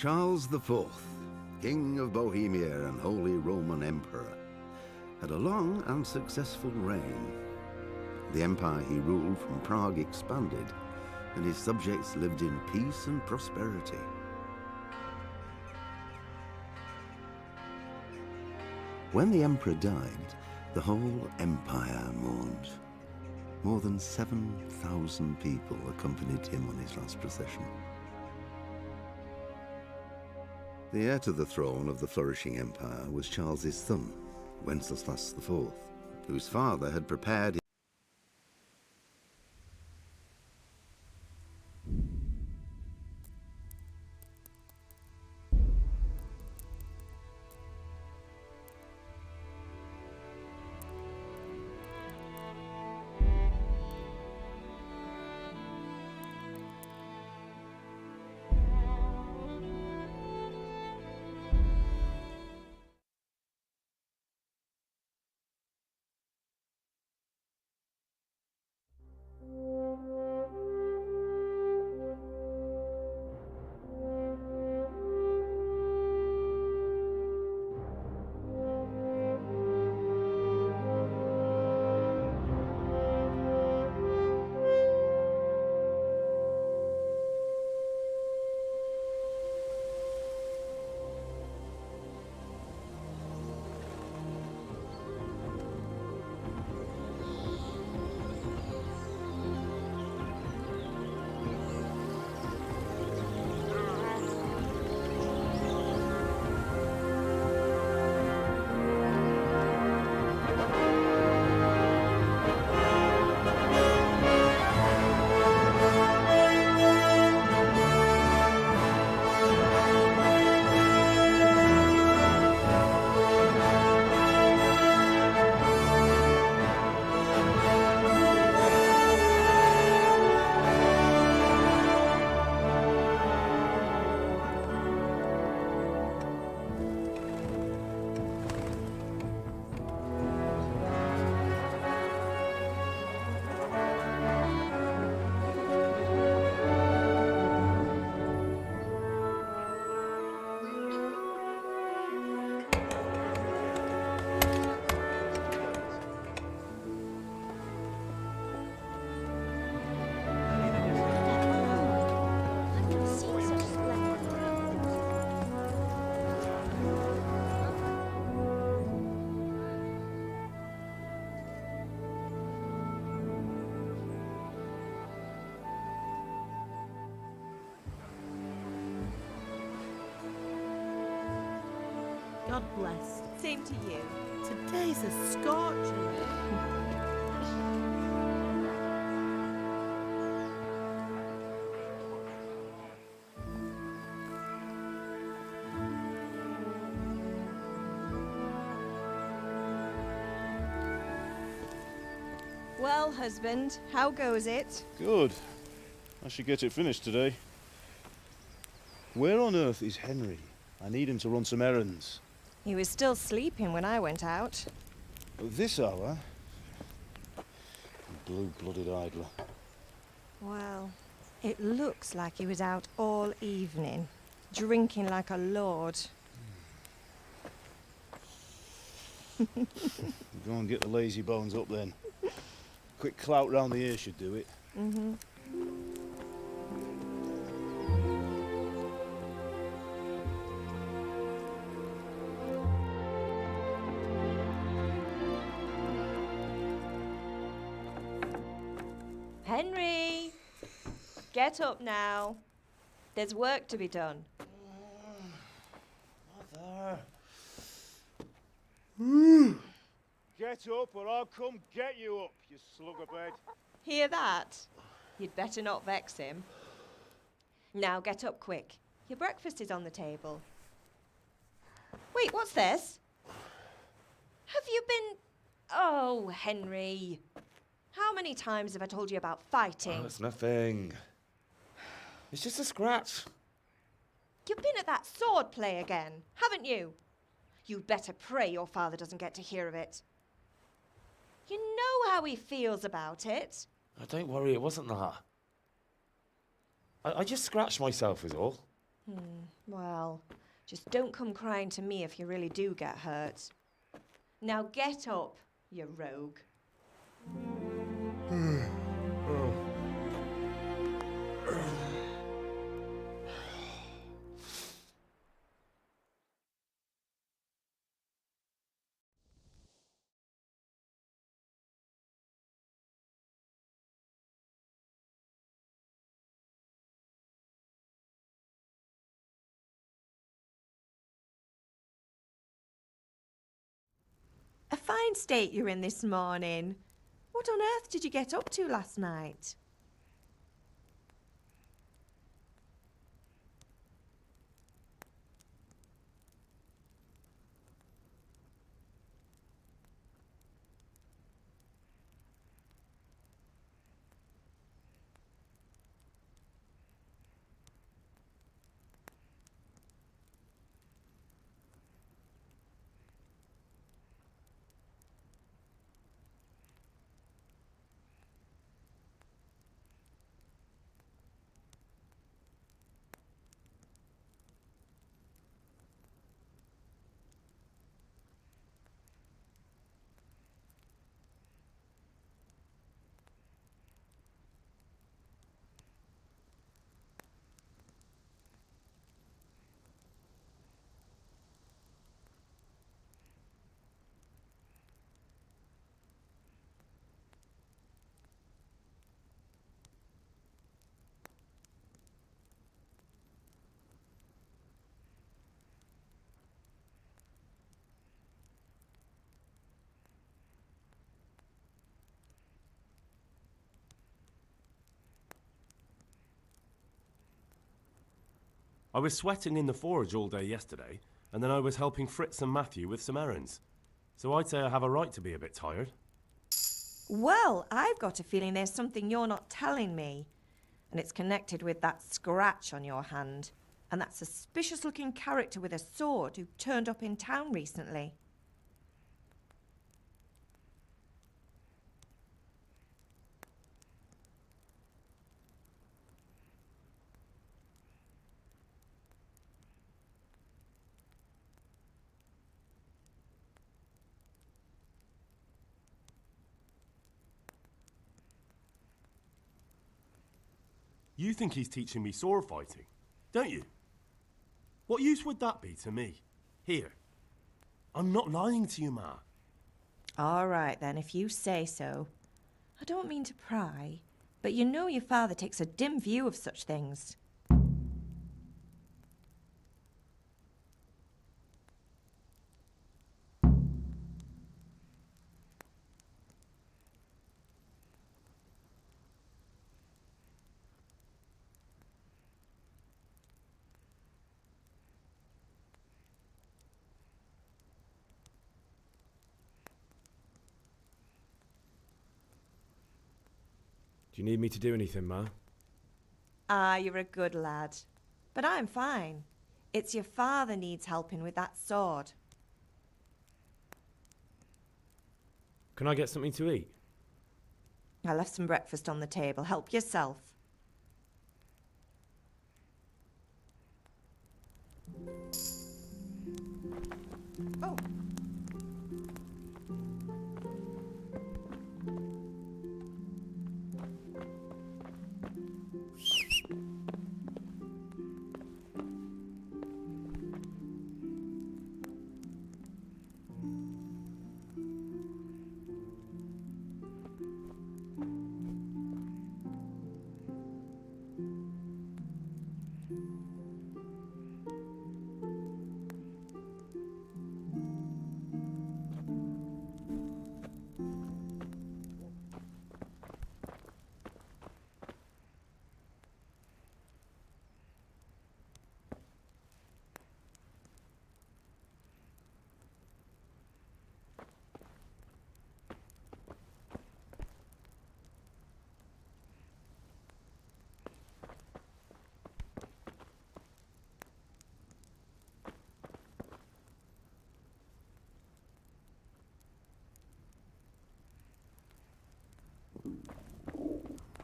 Charles IV, King of Bohemia and Holy Roman Emperor, had a long and successful reign. The empire he ruled from Prague expanded, and his subjects lived in peace and prosperity. When the emperor died, the whole empire mourned. More than 7,000 people accompanied him on his last procession. The heir to the throne of the flourishing empire was Charles's son, Wenceslas IV, whose father had prepared God bless. Same to you. Today's a scorcher. Well, husband, how goes it? Good. I should get it finished today. Where on earth is Henry? I need him to run some errands. He was still sleeping when I went out. At this hour? Blue-blooded idler. Well, it looks like he was out all evening, drinking like a lord. Go and get the lazy bones up then. Quick clout round the ear should do it. Mm-hmm. Henry! Get up now. There's work to be done. Mother! Get up or I'll come get you up, you slugabed. Hear that? You'd better not vex him. Now get up quick. Your breakfast is on the table. Wait, what's this? Have you been... Oh, Henry. How many times have I told you about fighting? Oh, it's nothing. It's just a scratch. You've been at that sword play again, haven't you? You'd better pray your father doesn't get to hear of it. You know how he feels about it. Oh, don't worry, it wasn't that. I just scratched myself is all. Well, just don't come crying to me if you really do get hurt. Now get up, you rogue. A fine state you're in this morning. What on earth did you get up to last night? I was sweating in the forge all day yesterday, and then I was helping Fritz and Matthew with some errands. So I'd say I have a right to be a bit tired. Well, I've got a feeling there's something you're not telling me. And it's connected with that scratch on your hand. And that suspicious-looking character with a sword who turned up in town recently. You think he's teaching me sword fighting, don't you? What use would that be to me? Here. I'm not lying to you, Ma. All right, then, if you say so. I don't mean to pry, but you know your father takes a dim view of such things. Do you need me to do anything, Ma? Ah, you're a good lad. But I'm fine. It's your father needs helping with that sword. Can I get something to eat? I left some breakfast on the table. Help yourself. Oh.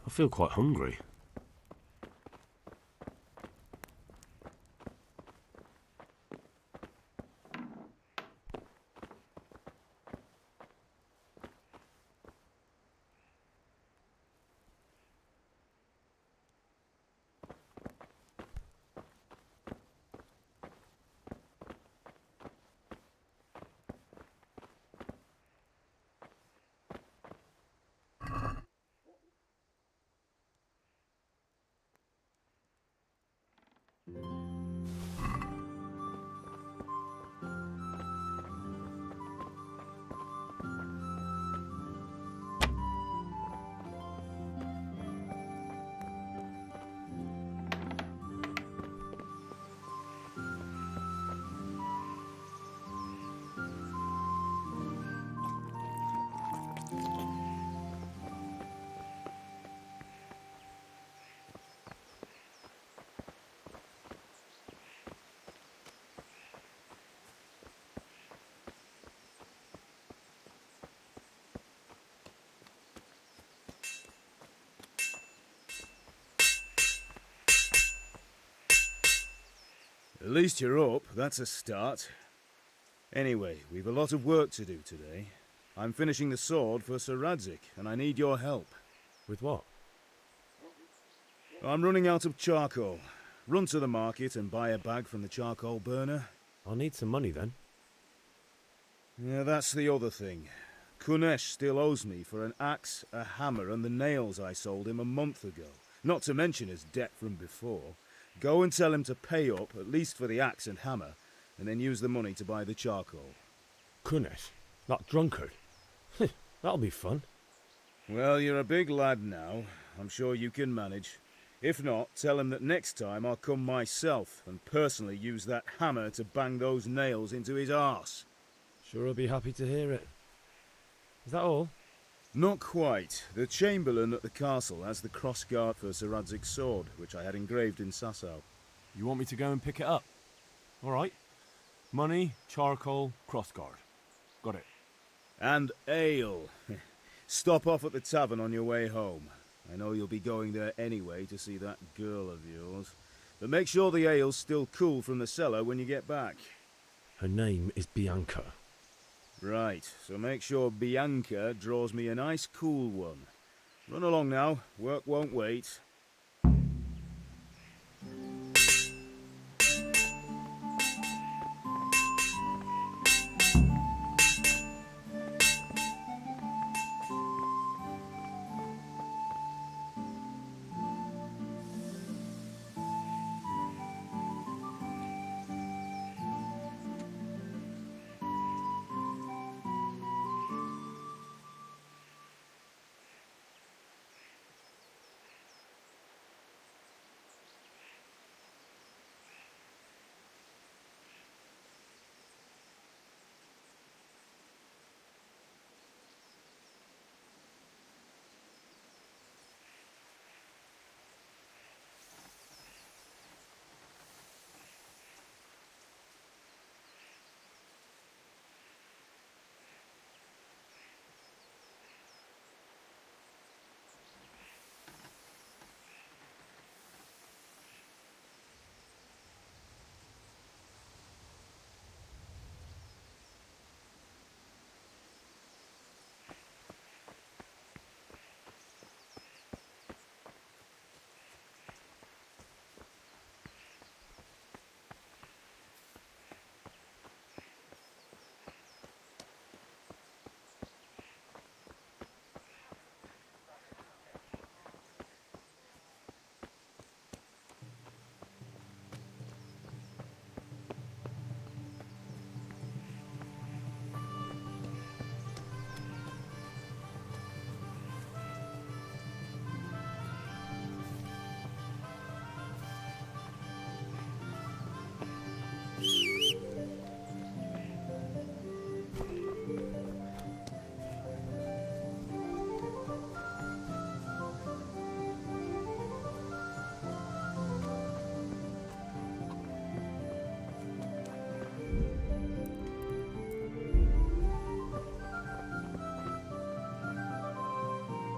I feel quite hungry. At least you're up, that's a start. Anyway, we've a lot of work to do today. I'm finishing the sword for Sir Radzig, and I need your help. With what? I'm running out of charcoal. Run to the market and buy a bag from the charcoal burner. I'll need some money then. Yeah, that's the other thing. Kunesh still owes me for an axe, a hammer, and the nails I sold him a month ago. Not to mention his debt from before. Go and tell him to pay up, at least for the axe and hammer, and then use the money to buy the charcoal. Kunesh? That drunkard? That'll be fun. Well, you're a big lad now. I'm sure you can manage. If not, tell him that next time I'll come myself and personally use that hammer to bang those nails into his arse. Sure I'll be happy to hear it. Is that all? Not quite. The Chamberlain at the castle has the crossguard for Sir Radzig's sword, which I had engraved in Sasau. You want me to go and pick it up? All right. Money, charcoal, crossguard. Got it. And ale. Stop off at the tavern on your way home. I know you'll be going there anyway to see that girl of yours. But make sure the ale's still cool from the cellar when you get back. Her name is Bianca. Right, so make sure Bianca draws me a nice cool one. Run along now, work won't wait.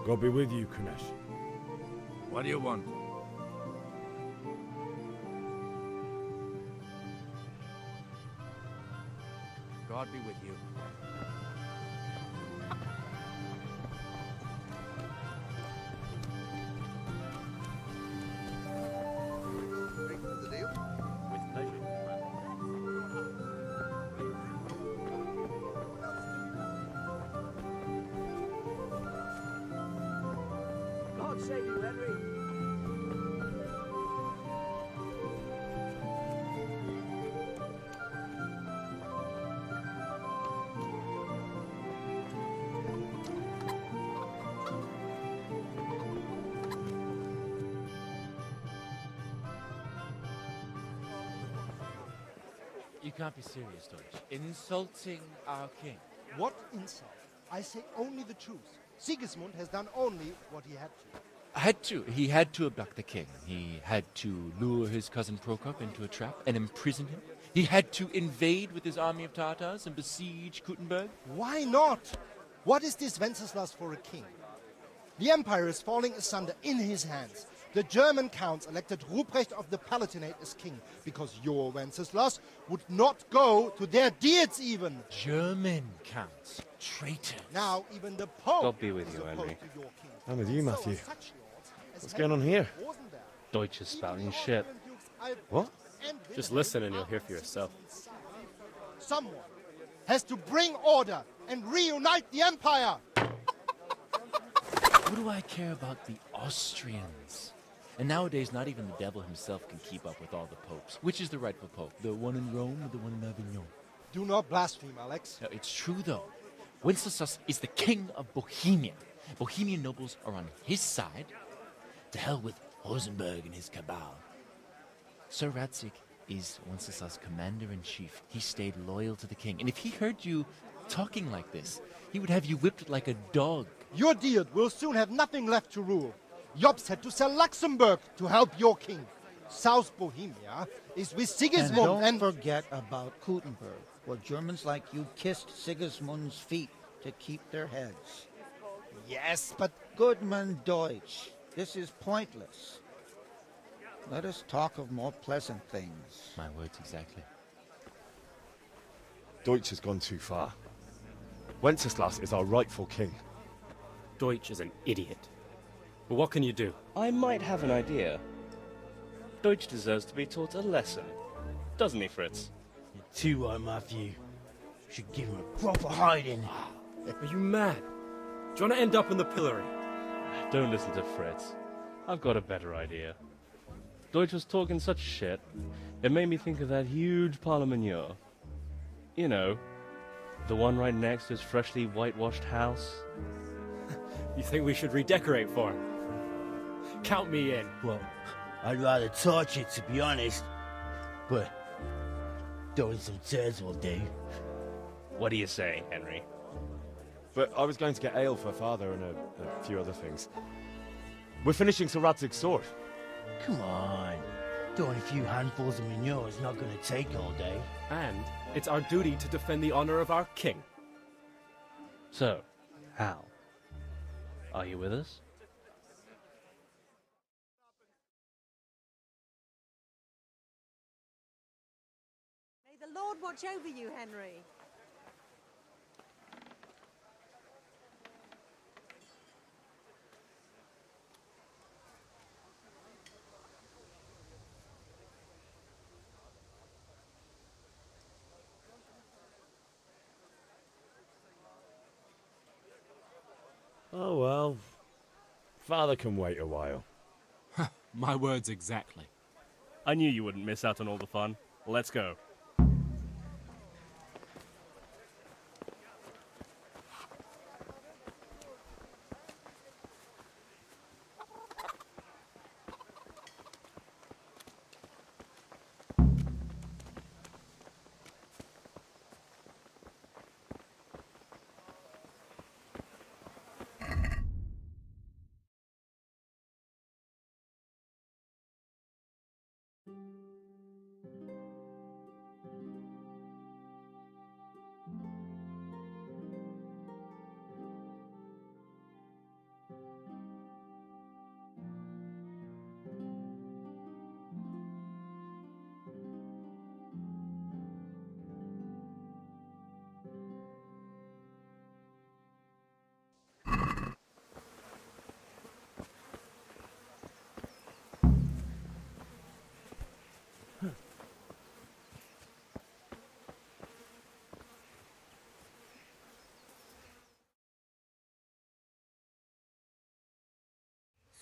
God be with you, Kunesh. What do you want? God be with you. The deal? With pleasure. God save you, Henry. You can't be serious, Deutsch. Insulting our king. What insult? I say only the truth. Sigismund has done only what he had to. He had to abduct the king. He had to lure his cousin Prokop into a trap and imprison him. He had to invade with his army of Tatars and besiege Kuttenberg. Why not? What is this Wenceslas for a king? The empire is falling asunder in his hands. The German counts elected Ruprecht of the Palatinate as king because your Wenceslas would not go to their deeds even. German counts. Traitors. Now even the Pope God be with is you, opposed Henry. to your king. I'm with you, So are Matthew. such lords as What's going on here? Rosenberg. Deutsch is spouting shit. What? Just listen and you'll hear for yourself. Someone has to bring order and reunite the empire. What do I care about the Austrians? And nowadays, not even the devil himself can keep up with all the popes. Which is the rightful pope? The one in Rome or the one in Avignon? Do not blaspheme, Alex. No, it's true, though. Wenceslas is the king of Bohemia. Bohemian nobles are on his side. To hell with Rosenberg and his cabal. Sir Radzik is Wenceslas' commander-in-chief. He stayed loyal to the king. And if he heard you talking like this, he would have you whipped like a dog. Your Diet will soon have nothing left to rule. Jobst had to sell Luxembourg to help your king. South Bohemia is with Sigismund And don't forget about Kuttenberg, where Germans like you kissed Sigismund's feet to keep their heads. Yes, but Goodman Deutsch, this is pointless. Let us talk of more pleasant things. My words exactly. Deutsch has gone too far. Wenceslas is our rightful king. Deutsch is an idiot. But what can you do? I might have an idea. Deutsch deserves to be taught a lesson. Doesn't he, Fritz? You're too right, Matthew. Should give him a proper hiding. Are you mad? Do you want to end up in the pillory? Don't listen to Fritz. I've got a better idea. Deutsch was talking such shit, it made me think of that huge parliament. You know, the one right next to his freshly whitewashed house. You think we should redecorate for him? Count me in. Well, I'd rather torch it, to be honest. But throwing some turds will do. What do you say, Henry? But I was going to get ale for father and a few other things. We're finishing Sir Radzig's sword. Come on. Throwing a few handfuls of manure is not going to take all day. And it's our duty to defend the honor of our king. So, Hal, are you with us? May the Lord watch over you, Henry. Oh well. Father can wait a while. My words exactly. I knew you wouldn't miss out on all the fun. Let's go.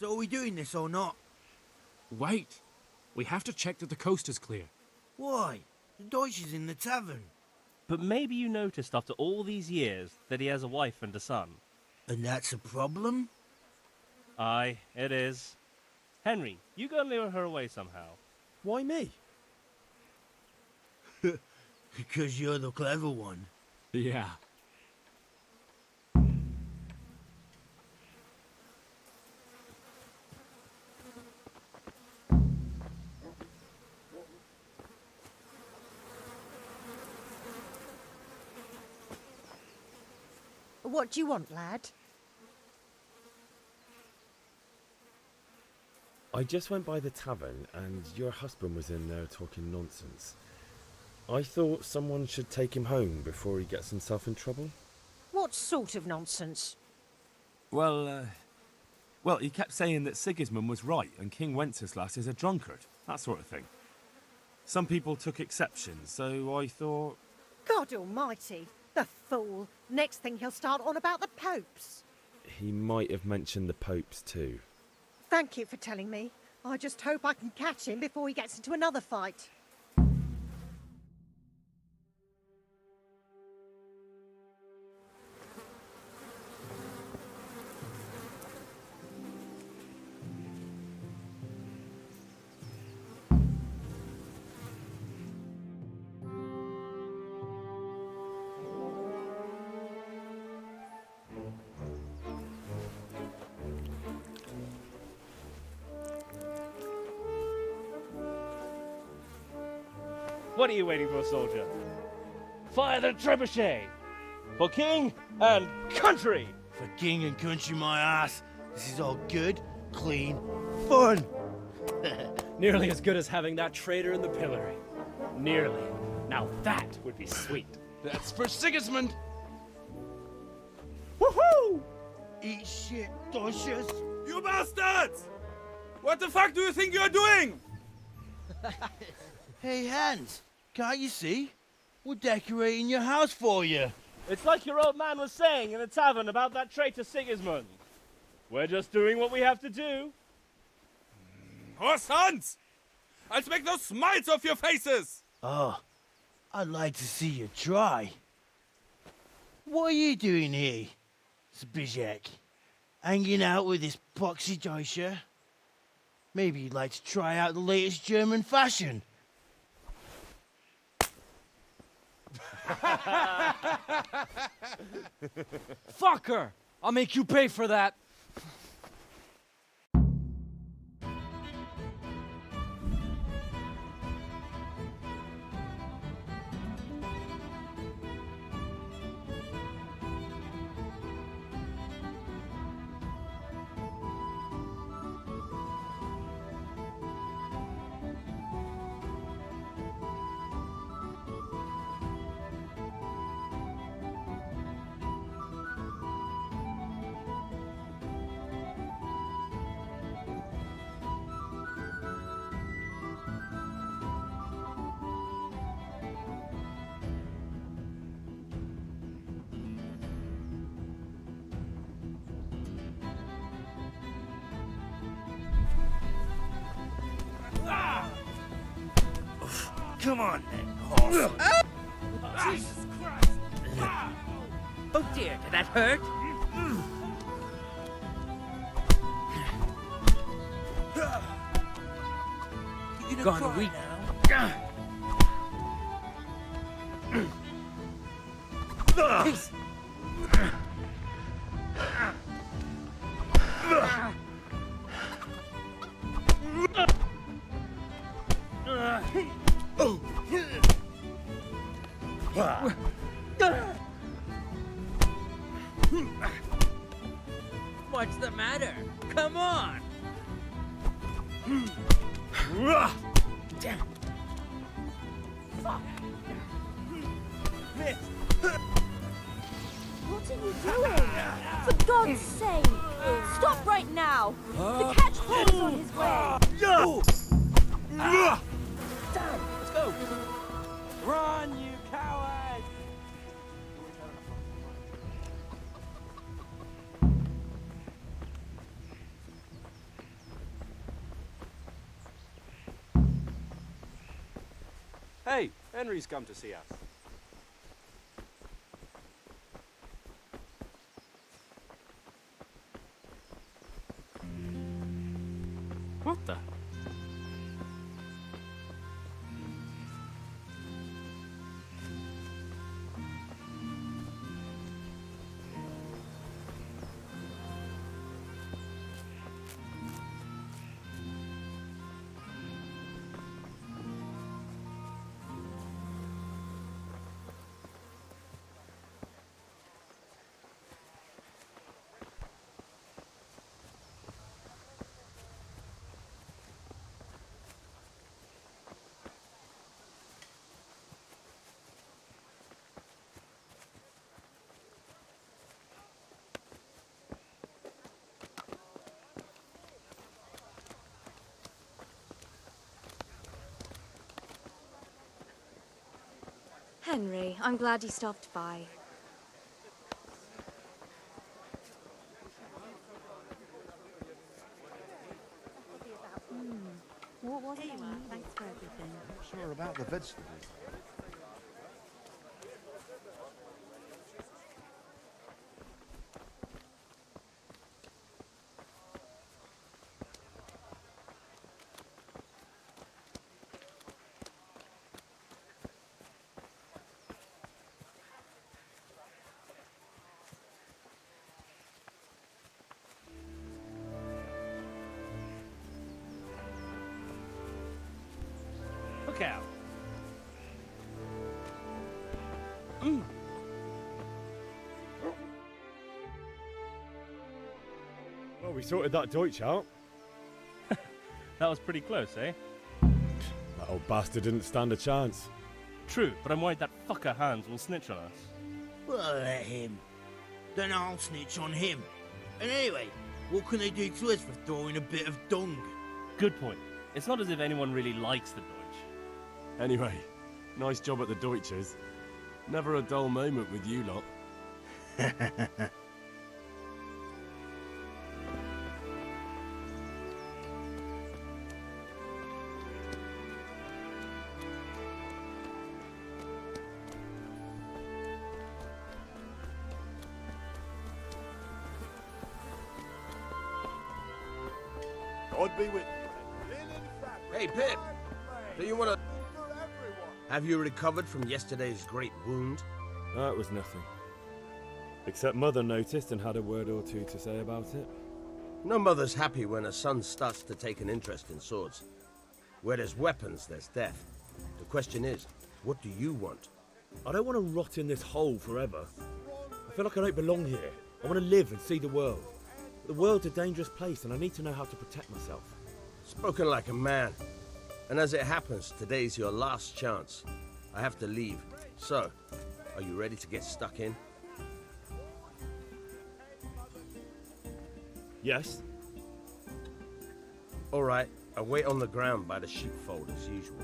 So are we doing this or not? Wait. We have to check that the coast is clear. Why? The Deutsch is in the tavern. But maybe you noticed after all these years that he has a wife and a son. And that's a problem? Aye, it is. Henry, you go and lure her away somehow. Why me? Because you're the clever one. Yeah. What do you want, lad? I just went by the tavern and your husband was in there talking nonsense. I thought someone should take him home before he gets himself in trouble. What sort of nonsense? Well, he kept saying that Sigismund was right and King Wenceslas is a drunkard, that sort of thing. Some people took exception, so I thought... God almighty, the fool. Next thing he'll start on about the popes. He might have mentioned the popes too. Thank you for telling me. I just hope I can catch him before he gets into another fight. What are you waiting for, soldier? Fire the trebuchet! For king and country! For king and country, my ass. This is all good, clean, fun. Nearly as good as having that traitor in the pillory. Nearly. Now that would be sweet. That's for Sigismund. Woohoo! Eat shit, Docious. You bastards! What the fuck do you think you're doing? Hey, Hans, can't you see? We're decorating your house for you. It's like your old man was saying in the tavern about that traitor Sigismund. We're just doing what we have to do. Oh, sons! I'll make those smiles off your faces! Oh, I'd like to see you try. What are you doing here, Zbigniew? Hanging out with this poxy Deutscher? Maybe you'd like to try out the latest German fashion. Fucker! I'll make you pay for that. Come on, then, horse. Jesus Christ! Oh dear, did that hurt? Gone a week now. Peace. What's the matter? Come on! Damn. Fuck. What are you doing? For God's sake! Stop right now! The catch horse on his way! Damn, let's go! Run, you coward! Hey, Henry's come to see us. What the? Henry, I'm glad you stopped by. What was it? Thanks for everything. Sure about the vegetables. Look out. Well, we sorted that Deutsch out. That was pretty close, eh? That old bastard didn't stand a chance. True, but I'm worried that fucker Hans will snitch on us. Well, let him. Then I'll snitch on him. And anyway, what can they do to us for throwing a bit of dung? Good point. It's not as if anyone really likes the Deutsch. Anyway, nice job at the Deutschers. Never a dull moment with you lot. God be with you. Hey, Pip! Do you want to... Have you recovered from yesterday's great wound? That was nothing. Except Mother noticed and had a word or two to say about it. No mother's happy when a son starts to take an interest in swords. Where there's weapons, there's death. The question is, what do you want? I don't want to rot in this hole forever. I feel like I don't belong here. I want to live and see the world. The world's a dangerous place and I need to know how to protect myself. Spoken like a man. And as it happens, today's your last chance. I have to leave. So, are you ready to get stuck in? Yes. All right, I'll wait on the ground by the sheepfold as usual.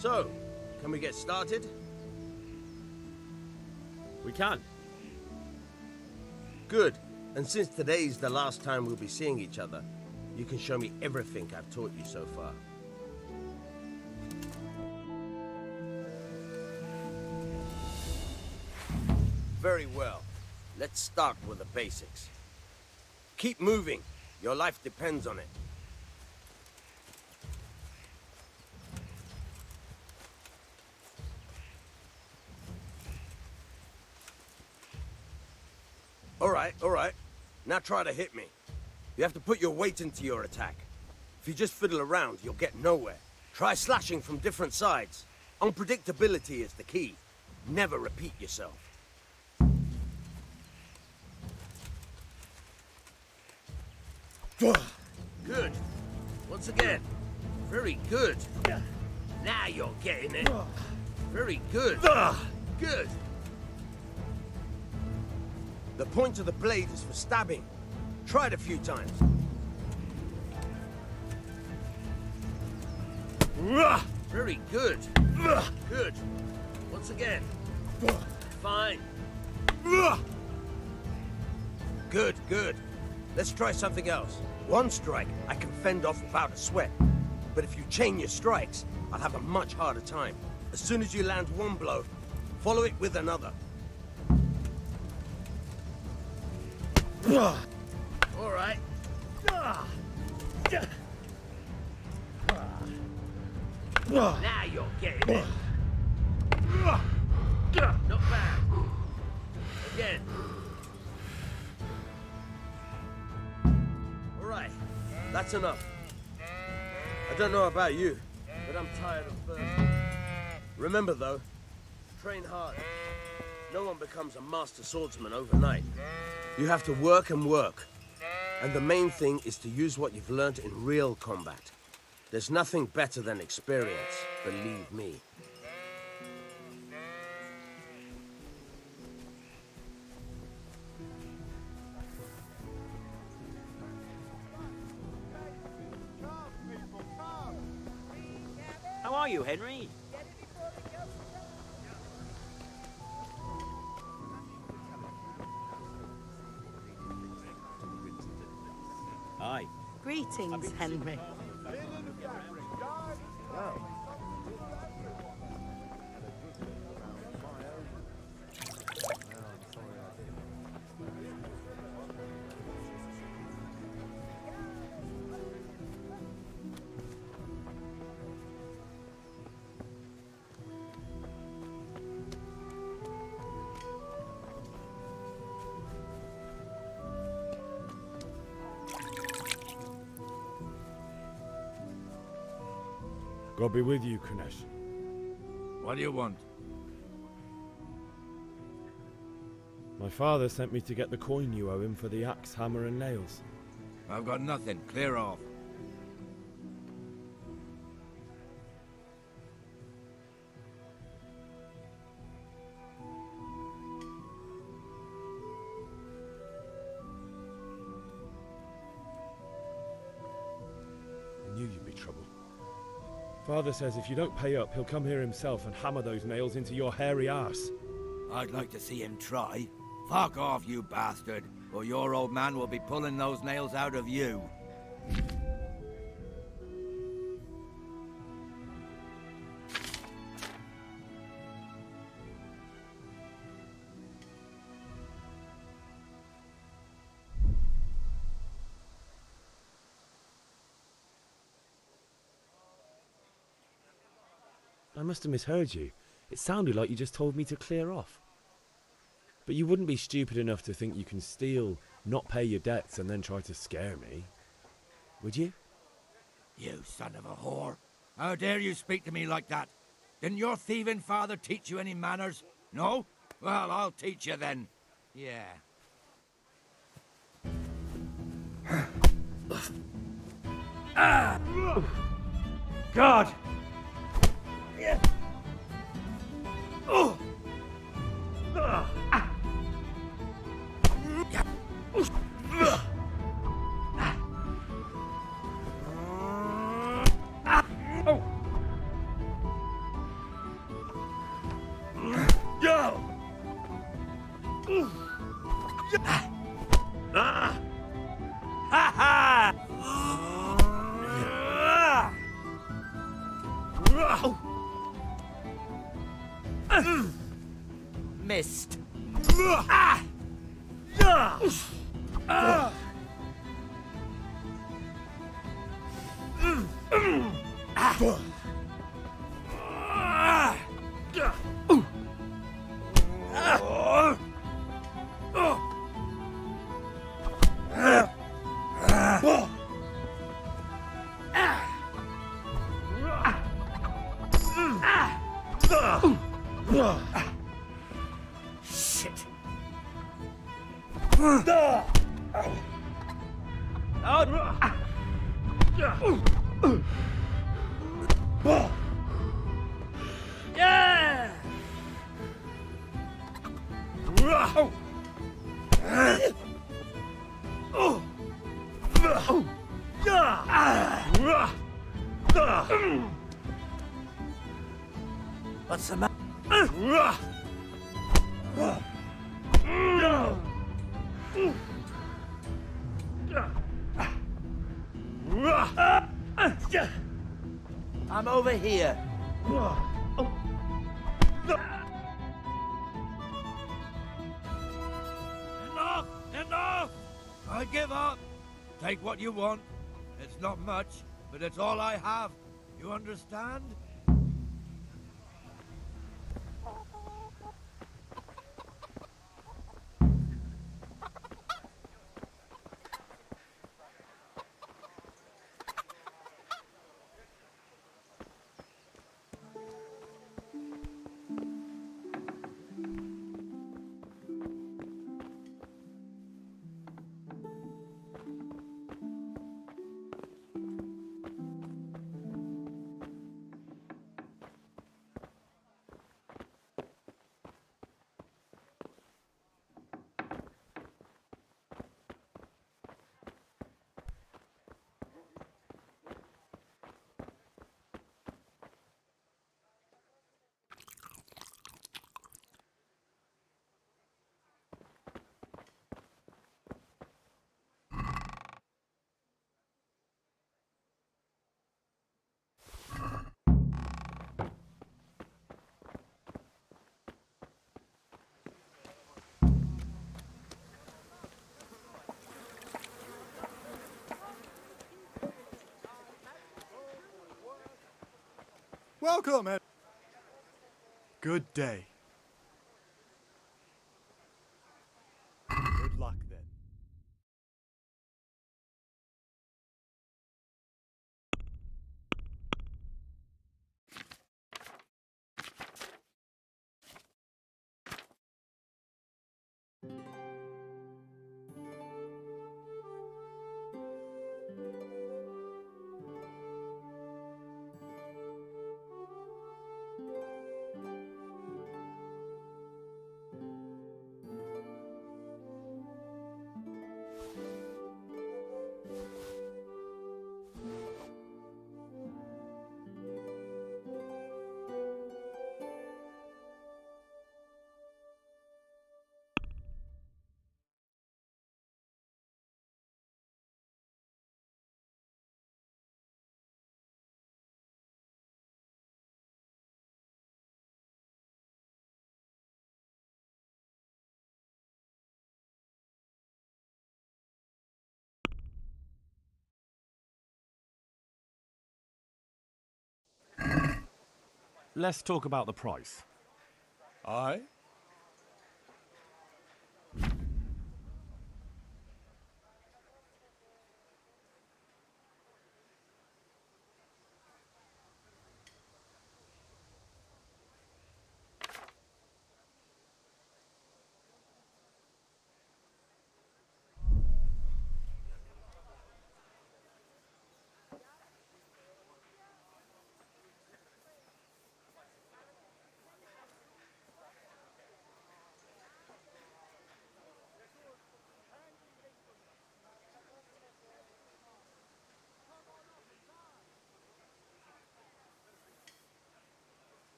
So, can we get started? We can. Good. And since today's the last time we'll be seeing each other, you can show me everything I've taught you so far. Very well. Let's start with the basics. Keep moving. Your life depends on it. All right. Now try to hit me. You have to put your weight into your attack. If you just fiddle around, you'll get nowhere. Try slashing from different sides. Unpredictability is the key. Never repeat yourself. Good. Once again. Very good. Now you're getting it. Very good. Good. The point of the blade is for stabbing. Try it a few times. Very good. Good. Once again. Fine. Good, good. Let's try something else. One strike I can fend off without a sweat. But if you chain your strikes, I'll have a much harder time. As soon as you land one blow, follow it with another. All right. Now you're getting it. Not bad. Again. All right. That's enough. I don't know about you, but I'm tired of thirsty. Remember, though, train hard. No one becomes a master swordsman overnight. You have to work and work. And the main thing is to use what you've learned in real combat. There's nothing better than experience, believe me. How are you, Henry? Hi. Greetings, Henry. God be with you, Kunesh. What do you want? My father sent me to get the coin you owe him for the axe, hammer, and nails. I've got nothing. Clear off. I knew you'd be trouble. Father says if you don't pay up, he'll come here himself and hammer those nails into your hairy arse. I'd like to see him try. Fuck off, you bastard, or your old man will be pulling those nails out of you. I must have misheard you. It sounded like you just told me to clear off. But you wouldn't be stupid enough to think you can steal, not pay your debts, and then try to scare me, would you? You son of a whore. How dare you speak to me like that? Didn't your thieving father teach you any manners? No? Well, I'll teach you then. Yeah. God! Yeah. Oh! Missed. Shit. Yeah. What's the matter? I'm over here. Enough! Enough! I give up. Take what you want. It's not much, but it's all I have. You understand? Welcome, and good day. Good luck, then. Let's talk about the price. Aye?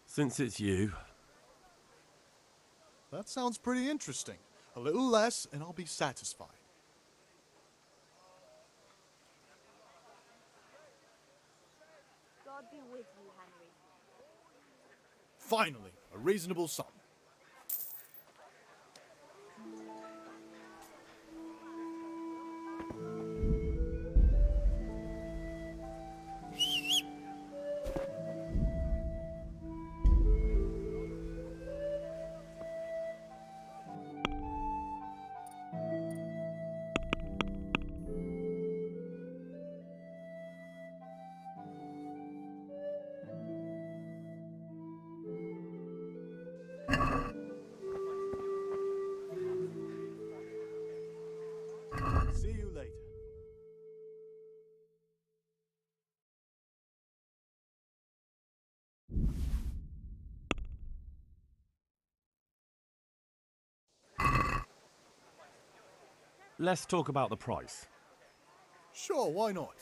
Since it's you, That sounds pretty interesting. A little less, and I'll be satisfied. God be with you, Henry. Finally, a reasonable sum. See you later. let's talk about the price. Sure, why not?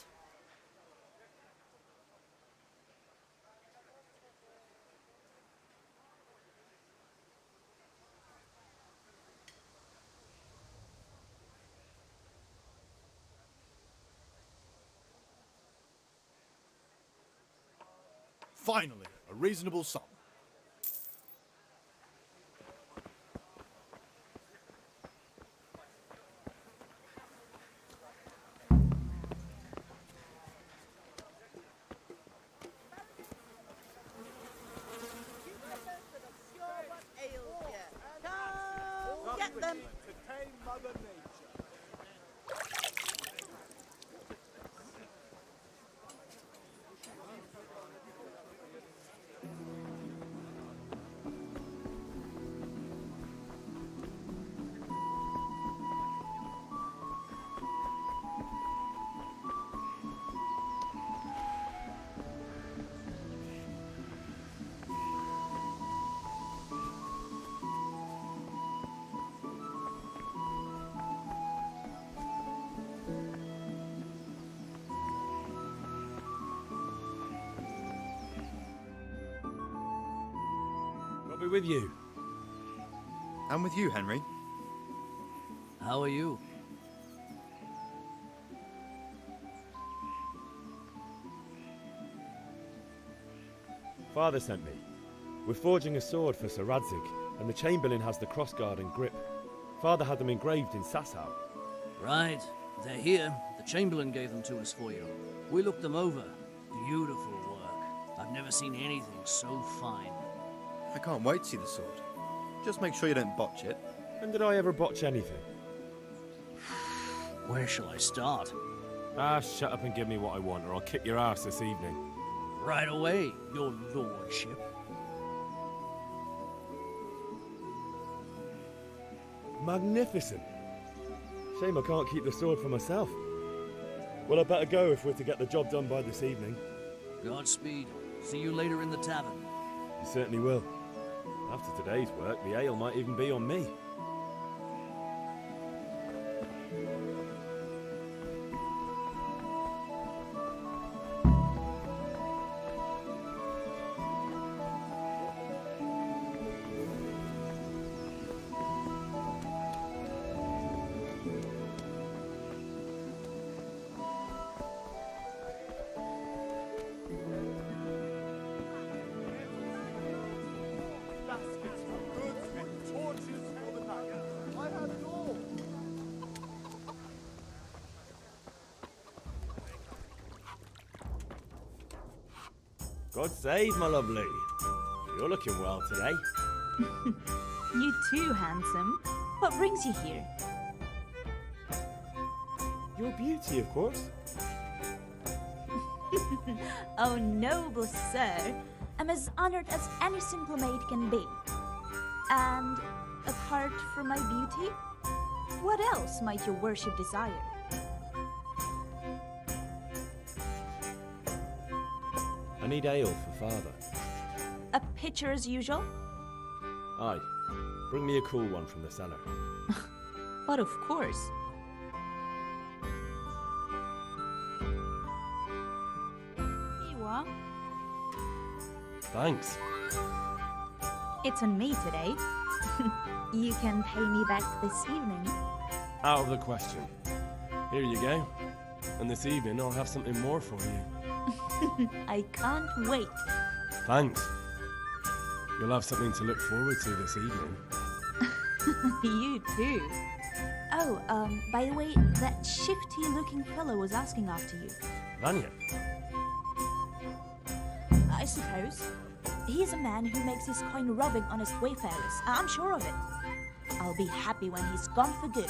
Finally, a reasonable sum. Get them. I'll be with you. I'm with you, Henry. How are you? Father sent me. We're forging a sword for Sir Radzig, and the Chamberlain has the crossguard and grip. Father had them engraved in Sasau. Right. They're here. The Chamberlain gave them to us for you. We looked them over. Beautiful work. I've never seen anything so fine. I can't wait to see the sword. Just make sure you don't botch it. When did I ever botch anything? Where shall I start? Shut up and give me what I want, or I'll kick your ass this evening. Right away, your lordship. Magnificent. Shame I can't keep the sword for myself. Well, I better go if we're to get the job done by this evening. Godspeed. See you later in the tavern. You certainly will. After today's work, the ale might even be on me. God save, my lovely. You're looking well today. You too, handsome. What brings you here? Your beauty, of course. Oh, noble sir. I'm as honored as any simple maid can be. And apart from my beauty, what else might your worship desire? I need ale for father. A pitcher as usual? Aye. Bring me a cool one from the cellar. But of course. Here you are. Thanks. It's on me today. You can pay me back this evening. Out of the question. Here you go. And this evening I'll have something more for you. I can't wait. Thanks. You'll have something to look forward to this evening. You too. Oh, by the way, that shifty-looking fellow was asking after you. Vanya? I suppose. He's a man who makes his coin rubbing honest wayfarers. I'm sure of it. I'll be happy when he's gone for good.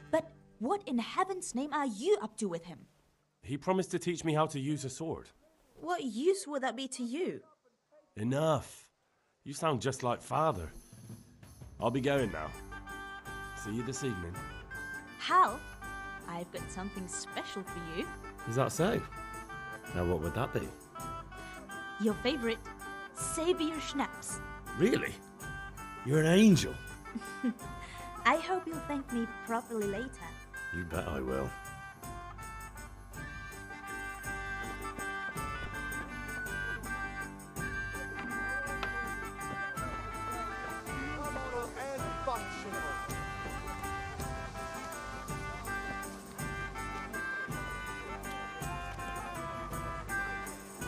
But what in heaven's name are you up to with him? He promised to teach me how to use a sword. What use would that be to you? Enough. You sound just like father. I'll be going now. See you this evening. Hal, I've got something special for you. Is that so? Now what would that be? Your favorite, Savior Schnapps. Really? You're an angel. I hope you'll thank me properly later. You bet I will.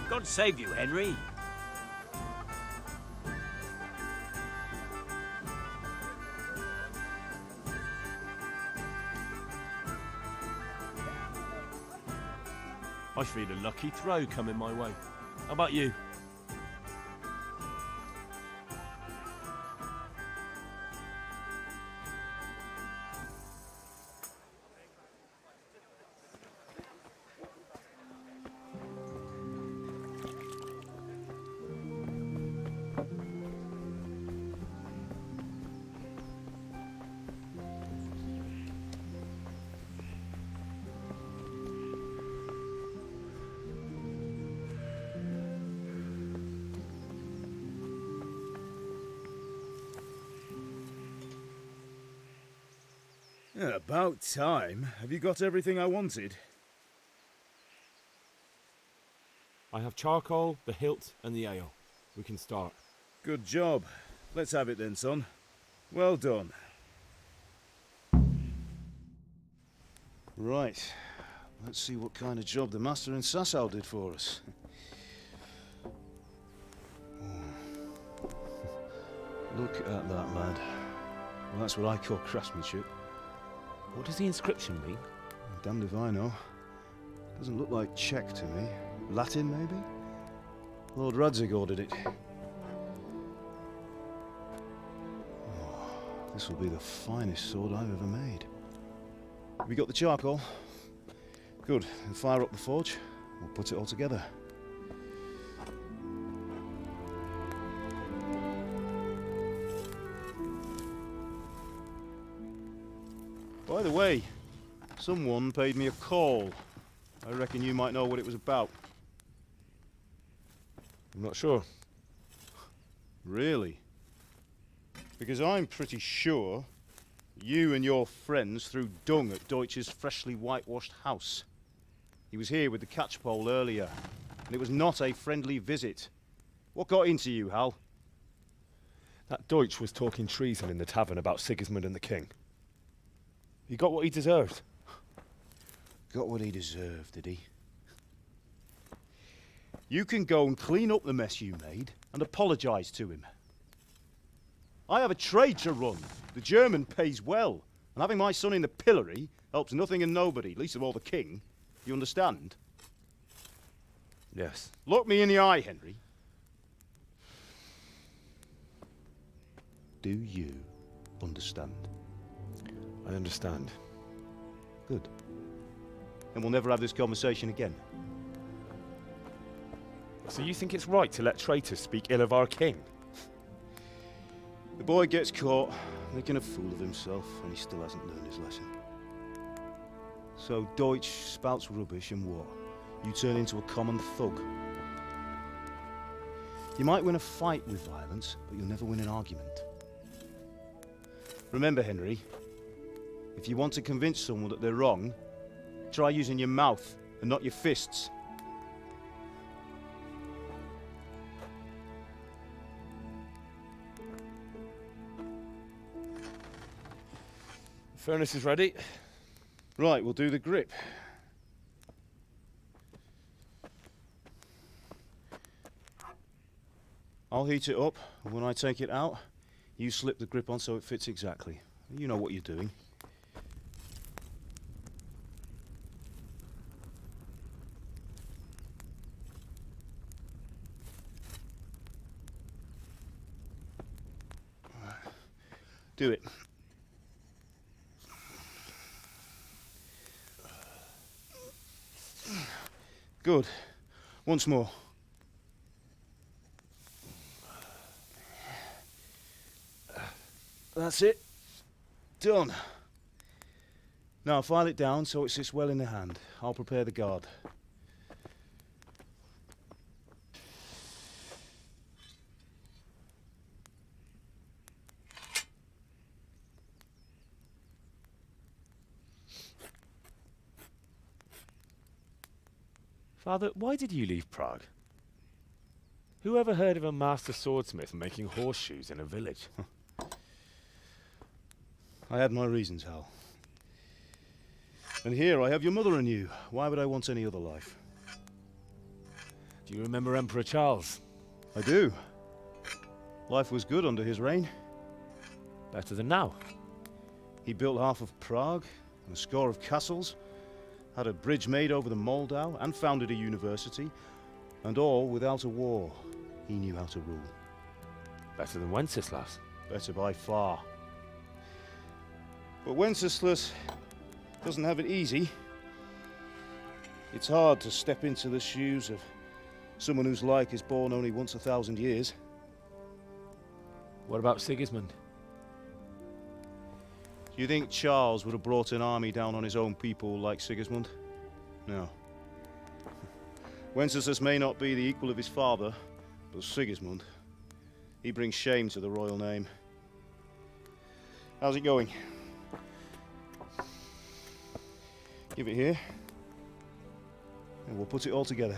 God save you, Henry. I feel a lucky throw coming my way. How about you? Yeah, about time. Have you got everything I wanted? I have charcoal, the hilt, and the ale. We can start. Good job. Let's have it then, son. Well done. Right. Let's see what kind of job the master in Sasau did for us. Look at that, lad. Well, that's what I call craftsmanship. What does the inscription mean? Damned if I know. Doesn't look like Czech to me. Latin, maybe? Lord Radzig ordered it. Oh, this will be the finest sword I've ever made. Have you got the charcoal? Good. Then fire up the forge. We'll put it all together. By the way, someone paid me a call. I reckon you might know what it was about. I'm not sure. Really? Because I'm pretty sure you and your friends threw dung at Deutsch's freshly whitewashed house. He was here with the catchpole earlier, and it was not a friendly visit. What got into you, Hal? That Deutsch was talking treason in the tavern about Sigismund and the king. He got what he deserved. Got what he deserved, did he? You can go and clean up the mess you made and apologise to him. I have a trade to run. The German pays well, and having my son in the pillory helps nothing and nobody, least of all the king. You understand? Yes. Look me in the eye, Henry. Do you understand? I understand. Good. Then we'll never have this conversation again. So you think it's right to let traitors speak ill of our king? The boy gets caught, making a fool of himself, and he still hasn't learned his lesson. So Deutsch spouts rubbish, and what? You turn into a common thug. You might win a fight with violence, but you'll never win an argument. Remember, Henry, if you want to convince someone that they're wrong, try using your mouth and not your fists. The furnace is ready. Right, we'll do the grip. I'll heat it up, and when I take it out, you slip the grip on so it fits exactly. You know what you're doing. Do it. Good. Once more. That's it. Done. Now file it down so it sits well in the hand. I'll prepare the guard. Father, why did you leave Prague? Who ever heard of a master swordsmith making horseshoes in a village? I had my reasons, Hal. And here I have your mother and you. Why would I want any other life? Do you remember Emperor Charles? I do. Life was good under his reign. Better than now. He built half of Prague and a score of castles, had a bridge made over the Moldau, and founded a university, and all without a war. He knew how to rule. Better than Wenceslas. Better by far. But Wenceslas doesn't have it easy. It's hard to step into the shoes of someone whose like is born only once 1,000 years. What about Sigismund? Do you think Charles would have brought an army down on his own people like Sigismund? No. Wenceslas may not be the equal of his father, but Sigismund, he brings shame to the royal name. How's it going? Give it here, and we'll put it all together.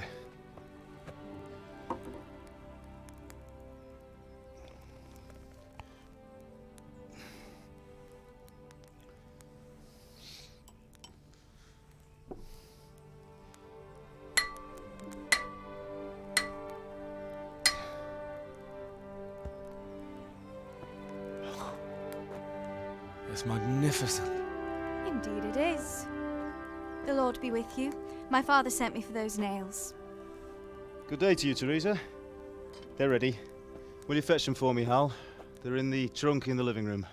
It's magnificent. Indeed it is. The Lord be with you. My father sent me for those nails. Good day to you, Teresa. They're ready. Will you fetch them for me, Hal? They're in the trunk in the living room.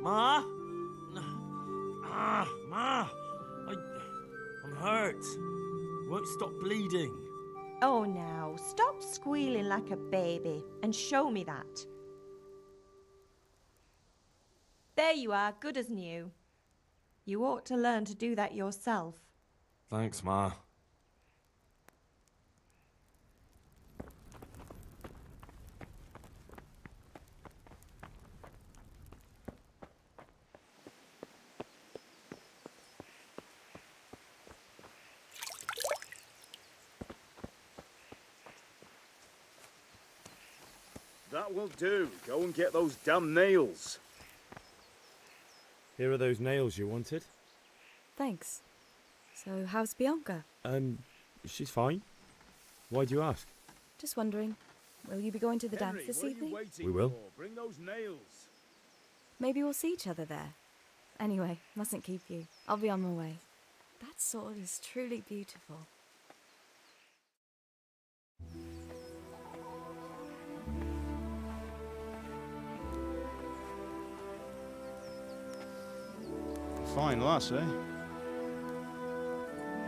Ma? Ma! I'm hurt. Won't stop bleeding. Oh, now, stop squealing like a baby and show me that. There you are, good as new. You ought to learn to do that yourself. Thanks, Ma. That will do. Go and get those damn nails. Here are those nails you wanted. Thanks. So, how's Bianca? She's fine. Why do you ask? Just wondering, will you be going to the dance this evening? We will. Bring those nails. Maybe we'll see each other there. Anyway, mustn't keep you. I'll be on my way. That sword is truly beautiful. Fine lass, eh?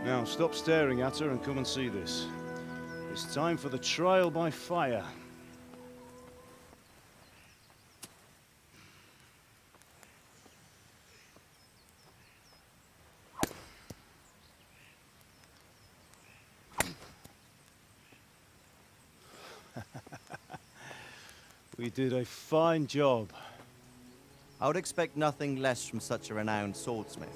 Now, stop staring at her and come and see this. It's time for the trial by fire. We did a fine job. I would expect nothing less from such a renowned swordsmith.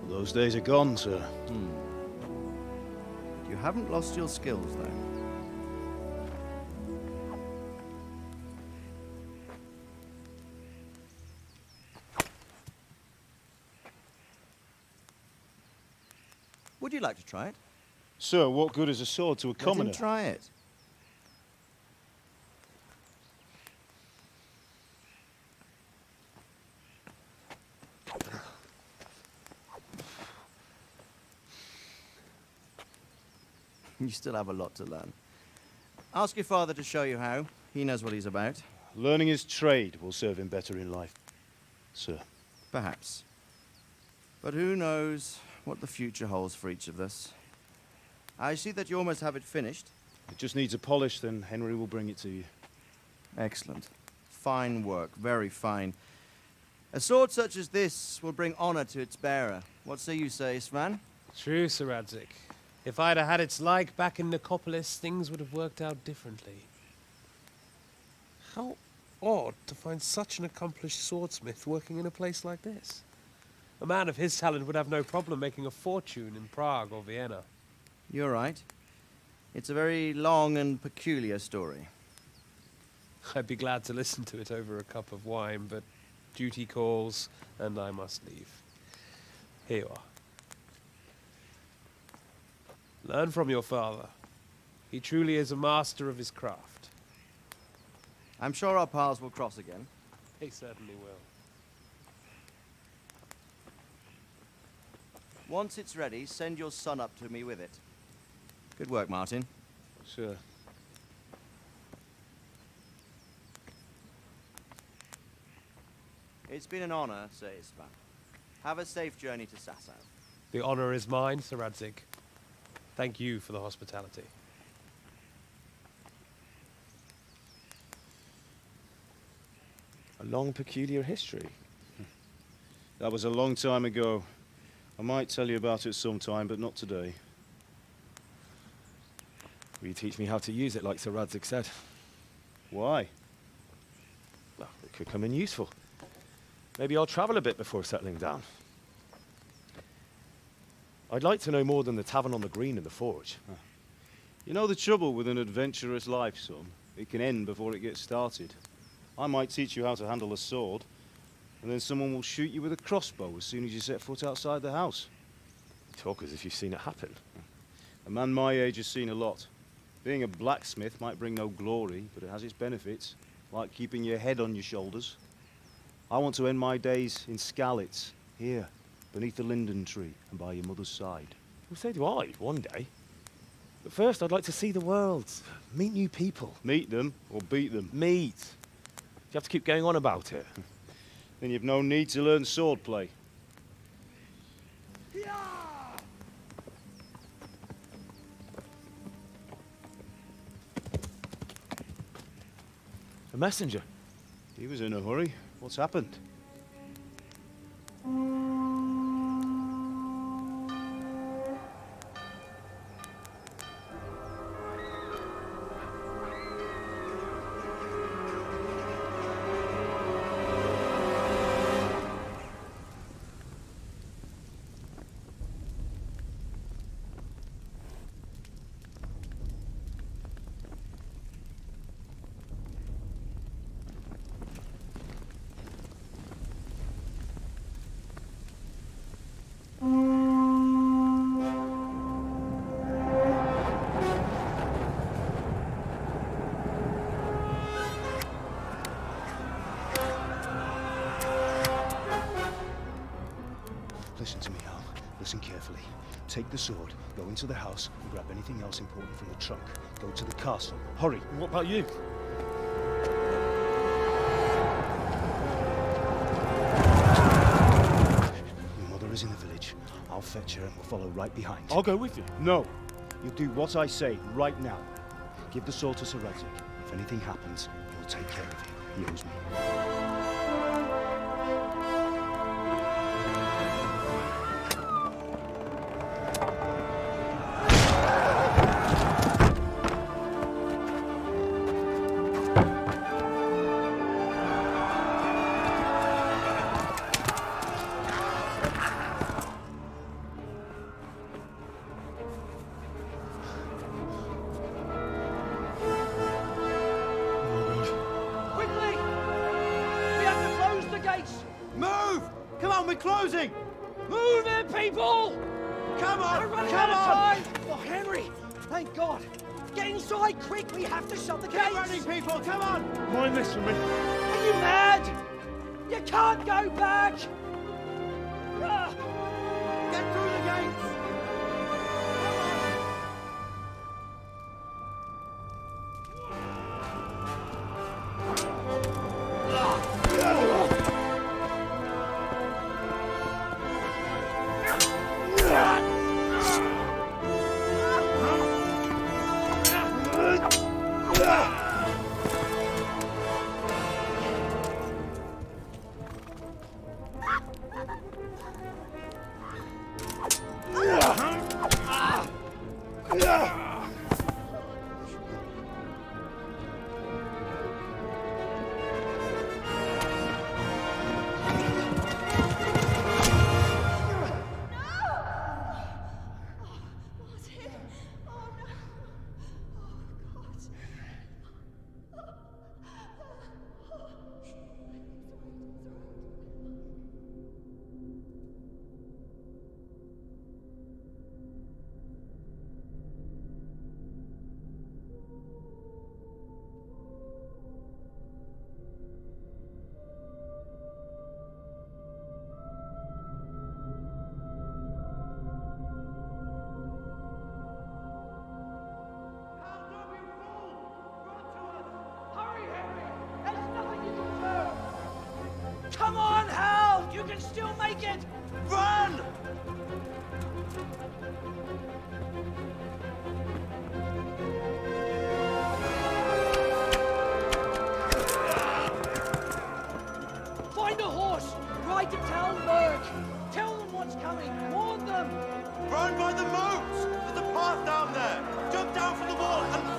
Those days are gone, sir. You haven't lost your skills, though. Would you like to try it? Sir, what good is a sword to a commoner? Let him try it. You still have a lot to learn. Ask your father to show you how. He knows what he's about. Learning his trade will serve him better in life, sir. Perhaps. But who knows what the future holds for each of us. I see that you almost have it finished. It just needs a polish, then Henry will bring it to you. Excellent. Fine work, very fine. A sword such as this will bring honor to its bearer. What say you, Svan? True, Sir Radzig. If I'd have had its like back in Nicopolis, things would have worked out differently. How odd to find such an accomplished swordsmith working in a place like this. A man of his talent would have no problem making a fortune in Prague or Vienna. You're right. It's a very long and peculiar story. I'd be glad to listen to it over a cup of wine, but duty calls, and I must leave. Here you are. Learn from your father. He truly is a master of his craft. I'm sure our paths will cross again. He certainly will. Once it's ready, send your son up to me with it. Good work, Martin. Sir. It's been an honor, Sir Istvan. Have a safe journey to Sasau. The honor is mine, Sir Radzig. Thank you for the hospitality. A long, peculiar history. That was a long time ago. I might tell you about it sometime, but not today. Will you teach me how to use it, like Sir Radzig said? Why? Well, it could come in useful. Maybe I'll travel a bit before settling down. I'd like to know more than the tavern on the green and the forge. You know the trouble with an adventurous life, son? It can end before it gets started. I might teach you how to handle a sword, and then someone will shoot you with a crossbow as soon as you set foot outside the house. You talk as if you've seen it happen. A man my age has seen a lot. Being a blacksmith might bring no glory, but it has its benefits, like keeping your head on your shoulders. I want to end my days in Skalitz, here, beneath the linden tree and by your mother's side. Well, so do I, one day. But first, I'd like to see the world, meet new people. Meet them or beat them? Meet. You have to keep going on about it. Then you've no need to learn swordplay. A messenger. He was in a hurry. What's happened? Listen to me, Al. Listen carefully. Take the sword, go into the house, and grab anything else important from the trunk. Go to the castle. Hurry. And what about you? Your mother is in the village. I'll fetch her and we'll follow right behind. I'll go with you. No. You'll do what I say right now. Give the sword to Sir Radzig. If anything happens, he'll take care of you. He owes me. We're closing! Move it, people! Come on! We're running Come out of on! time! Oh, Henry! Thank God! Get inside, quick! We have to shut the gates! Get running, people! Come on! Mind this for me. Are you mad? You can't go back! Ah! Get through the gates! Come on, Hal! You can still make it! Run! Find a horse! Ride to Talmberg! Tell them what's coming! Warn them! Run by the moat! There's a path down there! Jump down from the wall and